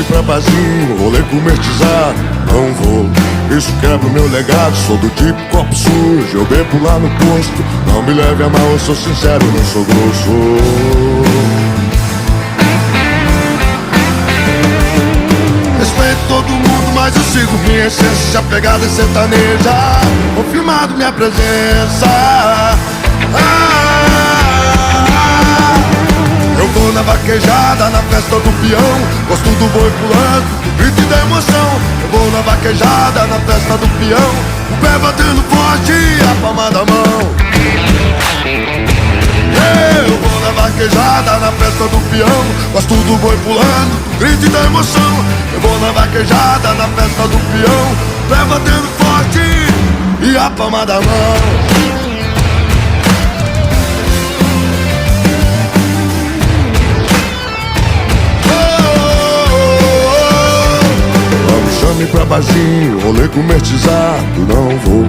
chame pra barzinho, rolê gourmetizado, não vou. Isso quebra o meu legado, sou do tipo copo sujo, eu bebo lá no posto. Não me leve a mal, eu sou sincero, não sou grosso. Respeito todo mundo, mas eu sigo minha essência. A pegada é sertaneja, confirmado minha presença. Eu vou na vaquejada, na festa do peão, gosto do boi pulando, do grito e da emoção. Eu vou na vaquejada, na festa do peão, o pé batendo forte e a palma da mão. Eu vou na vaquejada, na festa do peão, gosto do boi pulando, do grito e da emoção. Eu vou na vaquejada, na festa do peão, o pé batendo forte e a palma da mão. Chame pra barzinho, rolê gourmetizado, não vou.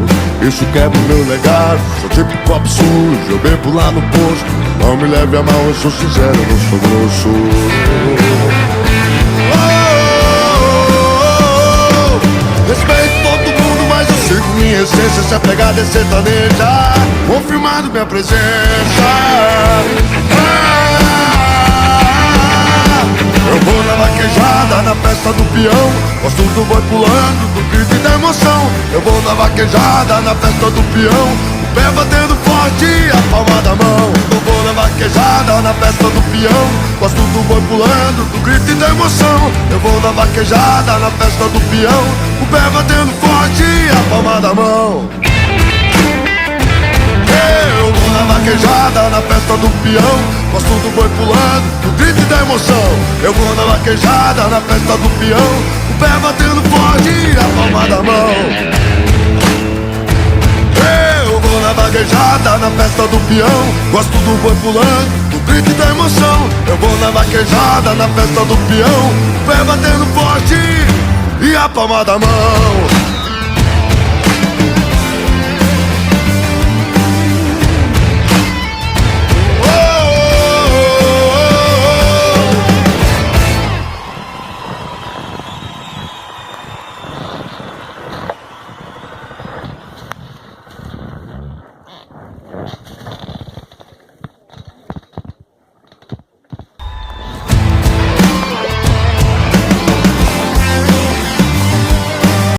Isso quebra o meu legado, sou tipo copo sujo, eu bebo lá no posto. Não me leve a mal, eu sou sincero, eu não sou grosso. Respeito todo mundo, mas eu sigo minha essência. Se a pegada é sertaneja, confirmado minha presença. Eu vou na vaquejada, na festa do peão, gosto do boi pulando, do grito e da emoção. Eu vou na vaquejada, na festa do peão, o pé batendo forte e a palma da mão. Eu vou na vaquejada, na festa do peão, gosto do boi pulando, do grito e da emoção. Eu vou na vaquejada, na festa do peão, o pé batendo forte e a palma da mão. Eu vou na vaquejada, na festa do peão, gosto do boi pulando, do grito e da emoção. Eu vou na vaquejada, na festa do peão, o pé batendo forte e a palma da mão. Eu vou na vaquejada, na festa do peão, gosto do boi pulando, do grito e da emoção. Eu vou na vaquejada, na festa do peão, o pé batendo forte e a palma da mão.